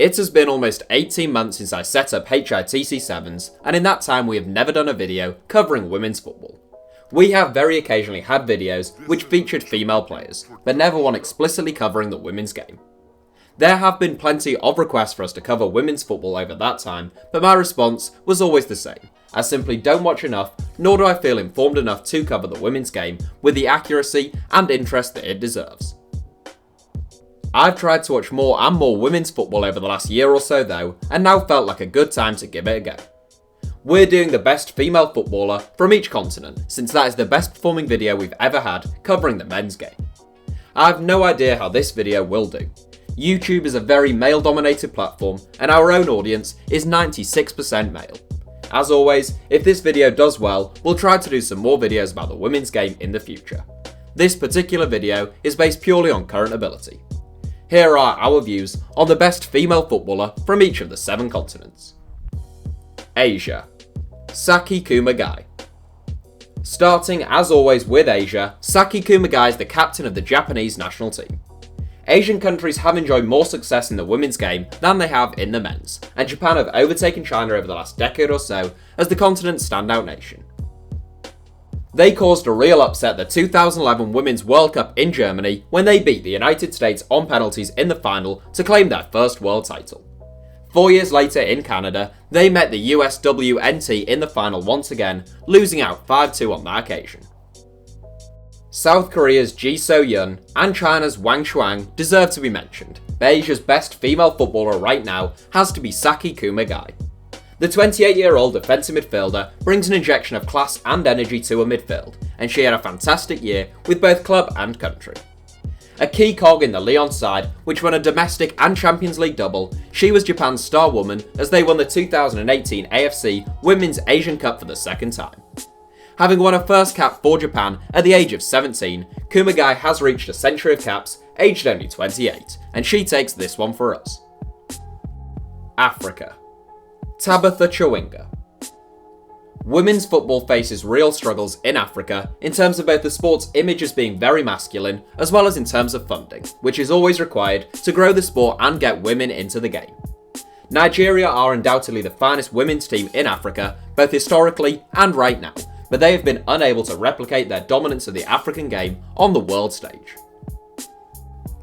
It has been almost 18 months since I set up HITC Sevens, and in that time we have never done a video covering women's football. We have very occasionally had videos which featured female players, but never one explicitly covering the women's game. There have been plenty of requests for us to cover women's football over that time, but my response was always the same. I simply don't watch enough, nor do I feel informed enough to cover the women's game with the accuracy and interest that it deserves. I've tried to watch more and more women's football over the last year or so though, and now felt like a good time to give it a go. We're doing the best female footballer from each continent, since that is the best performing video we've ever had covering the men's game. I have no idea how this video will do. YouTube is a very male dominated platform, and our own audience is 96% male. As always, if this video does well, we'll try to do some more videos about the women's game in the future. This particular video is based purely on current ability. Here are our views on the best female footballer from each of the 7 continents. Asia. Saki Kumagai. Starting as always with Asia, Saki Kumagai is the captain of the Japanese national team. Asian countries have enjoyed more success in the women's game than they have in the men's, and Japan have overtaken China over the last decade or so as the continent's standout nation. They caused a real upset at the 2011 Women's World Cup in Germany when they beat the United States on penalties in the final to claim their first world title. 4 years later in Canada, they met the USWNT in the final once again, losing out 5-2 on that occasion. South Korea's Ji So-yeon and China's Wang Shuang deserve to be mentioned, but Asia's best female footballer right now has to be Saki Kumagai. The 28-year-old defensive midfielder brings an injection of class and energy to a midfield, and she had a fantastic year with both club and country. A key cog in the Lyon side, which won a domestic and Champions League double, she was Japan's star woman as they won the 2018 AFC Women's Asian Cup for the second time. Having won her first cap for Japan at the age of 17, Kumagai has reached a century of caps, aged only 28, and she takes this one for us. Africa. TABITHA CHAWINGA. Women's football faces real struggles in Africa in terms of both the sport's image as being very masculine, as well as in terms of funding, which is always required to grow the sport and get women into the game. Nigeria are undoubtedly the finest women's team in Africa, both historically and right now, but they have been unable to replicate their dominance of the African game on the world stage.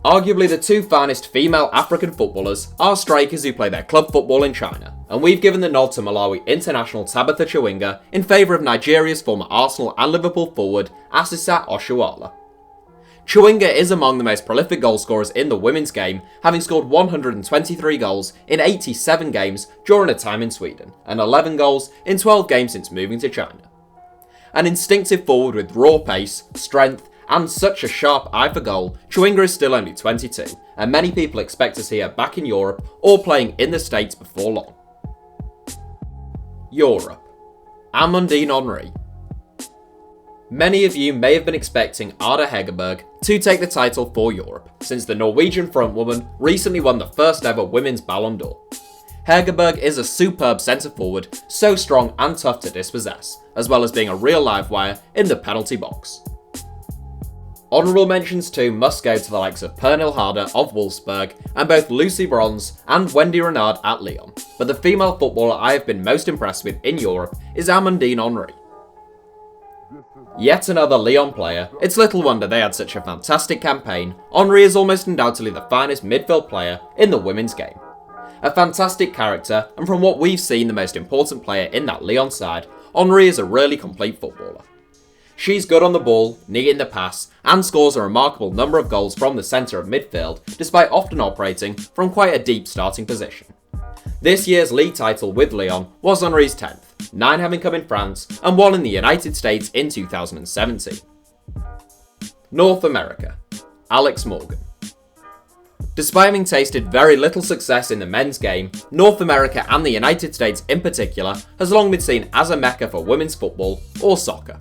Arguably the 2 finest female African footballers are strikers who play their club football in China, and we've given the nod to Malawi international TABITHA CHAWINGA in favour of Nigeria's former Arsenal and Liverpool forward Asisat Oshoala. CHAWINGA is among the most prolific goalscorers in the women's game, having scored 123 goals in 87 games during her time in Sweden, and 11 goals in 12 games since moving to China. An instinctive forward with raw pace, strength, and such a sharp eye for goal, CHAWINGA is still only 22, and many people expect to see her back in Europe or playing in the States before long. Europe. Amandine Henry. Many of you may have been expecting Ada Hegerberg to take the title for Europe, since the Norwegian frontwoman recently won the first ever Women's Ballon d'Or. Hegerberg is a superb centre forward, so strong and tough to dispossess, as well as being a real live wire in the penalty box. Honourable mentions too must go to the likes of Pernille Harder of Wolfsburg and both Lucy Bronze and Wendy Renard at Lyon, but the female footballer I have been most impressed with in Europe is Amandine Henry. Yet another Lyon player, it's little wonder they had such a fantastic campaign. Henry is almost undoubtedly the finest midfield player in the women's game. A fantastic character, and from what we've seen the most important player in that Lyon side, Henry is a really complete footballer. She's good on the ball, neat in the pass, and scores a remarkable number of goals from the centre of midfield, despite often operating from quite a deep starting position. This year's league title with Lyon was Henry's 10th, 9 having come in France, and 1 in the United States in 2017. North America. Alex Morgan. Despite having tasted very little success in the men's game, North America and the United States in particular has long been seen as a mecca for women's football or soccer.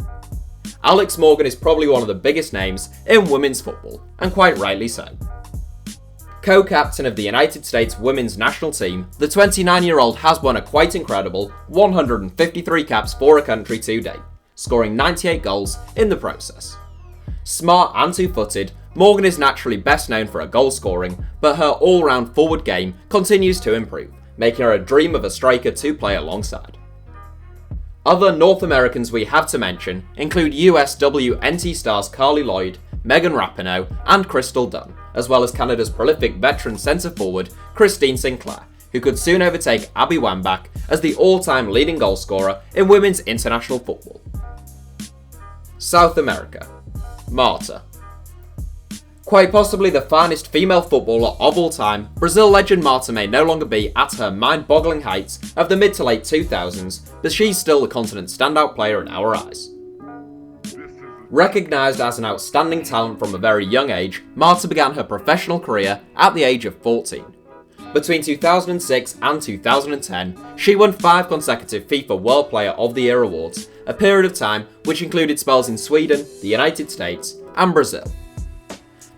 Alex Morgan is probably one of the biggest names in women's football, and quite rightly so. Co-captain of the United States women's national team, the 29-year-old has won a quite incredible 153 caps for her country to date, scoring 98 goals in the process. Smart and two-footed, Morgan is naturally best known for her goal scoring, but her all-round forward game continues to improve, making her a dream of a striker to play alongside. Other North Americans we have to mention include USWNT stars Carly Lloyd, Megan Rapinoe and Crystal Dunn, as well as Canada's prolific veteran centre forward Christine Sinclair, who could soon overtake Abby Wambach as the all-time leading goal scorer in women's international football. South America. Marta. Quite possibly the finest female footballer of all time, Brazil legend Marta may no longer be at her mind-boggling heights of the mid to late 2000s, but she's still the continent's standout player in our eyes. Recognised as an outstanding talent from a very young age, Marta began her professional career at the age of 14. Between 2006 and 2010, she won 5 consecutive FIFA World Player of the Year awards, a period of time which included spells in Sweden, the United States and Brazil.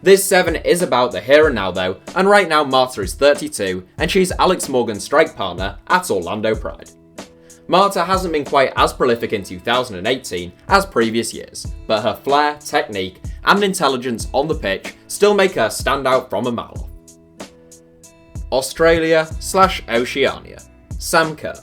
This 7 is about the here and now though, and right now Marta is 32 and she's Alex Morgan's strike partner at Orlando Pride. Marta hasn't been quite as prolific in 2018 as previous years, but her flair, technique and intelligence on the pitch still make her stand out from a mile off. Australia/Oceania. Sam Kerr.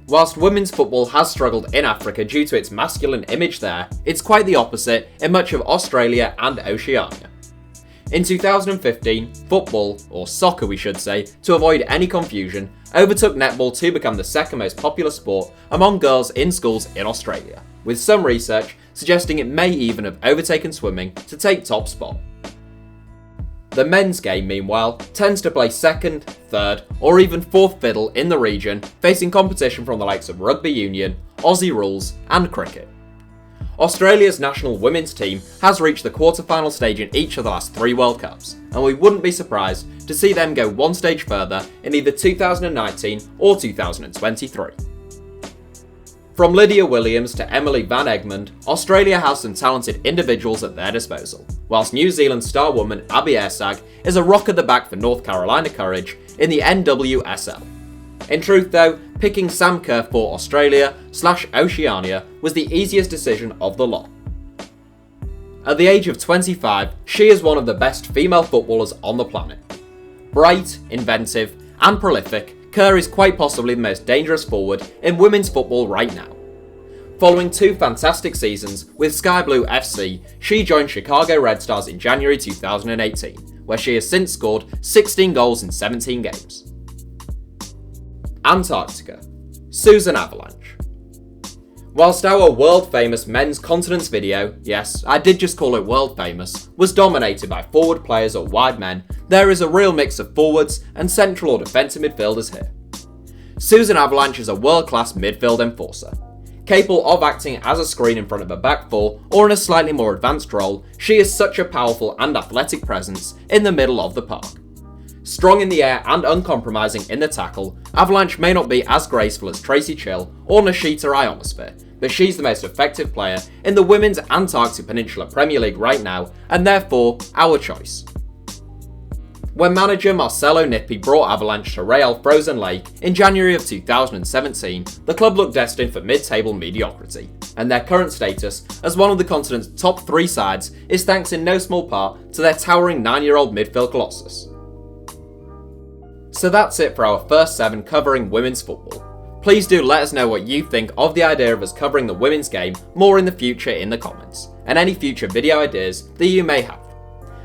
Whilst women's football has struggled in Africa due to its masculine image there, it's quite the opposite in much of Australia and Oceania. In 2015, football, or soccer we should say, to avoid any confusion, overtook netball to become the second most popular sport among girls in schools in Australia, with some research suggesting it may even have overtaken swimming to take top spot. The men's game, meanwhile, tends to play second, third, or even fourth fiddle in the region, facing competition from the likes of rugby union, Aussie rules, and cricket. Australia's national women's team has reached the quarter-final stage in each of the last 3 World Cups, and we wouldn't be surprised to see them go one stage further in either 2019 or 2023. From Lydia Williams to Emily Van Egmond, Australia has some talented individuals at their disposal, whilst New Zealand star woman Abby Airsag is a rock at the back for North Carolina Courage in the NWSL. In truth though, picking Sam Kerr for Australia/Oceania was the easiest decision of the lot. At the age of 25, she is one of the best female footballers on the planet. Bright, inventive, and prolific, Kerr is quite possibly the most dangerous forward in women's football right now. Following 2 fantastic seasons with Sky Blue FC, she joined Chicago Red Stars in January 2018, where she has since scored 16 goals in 17 games. Antarctica. Susan Avalanche. Whilst our world famous men's continents video, yes, I did just call it world famous, was dominated by forward players or wide men, there is a real mix of forwards and central or defensive midfielders here. Susan Avalanche is a world-class midfield enforcer. Capable of acting as a screen in front of a back 4 or in a slightly more advanced role, she is such a powerful and athletic presence in the middle of the park. Strong in the air and uncompromising in the tackle, Avalanche may not be as graceful as Tracy Chill or Nishita Ionosphere, but she's the most effective player in the Women's Antarctic Peninsula Premier League right now, and therefore our choice. When manager Marcelo Nippi brought Avalanche to Real Frozen Lake in January of 2017, the club looked destined for mid-table mediocrity, and their current status as one of the continent's top 3 sides is thanks in no small part to their towering 9-year-old midfield colossus. So that's it for our first 7 covering women's football. Please do let us know what you think of the idea of us covering the women's game more in the future in the comments, and any future video ideas that you may have.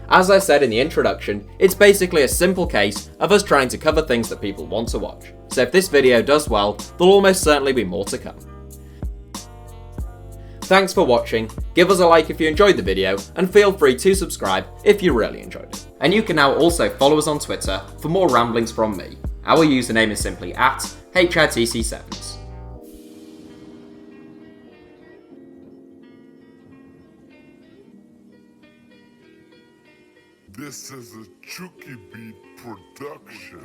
As I said in the introduction, it's basically a simple case of us trying to cover things that people want to watch, so if this video does well, there'll almost certainly be more to come. Thanks for watching, give us a like if you enjoyed the video, and feel free to subscribe if you really enjoyed it. And you can now also follow us on Twitter for more ramblings from me. Our username is simply @HITC Sevens. This is a Chucky Beat production.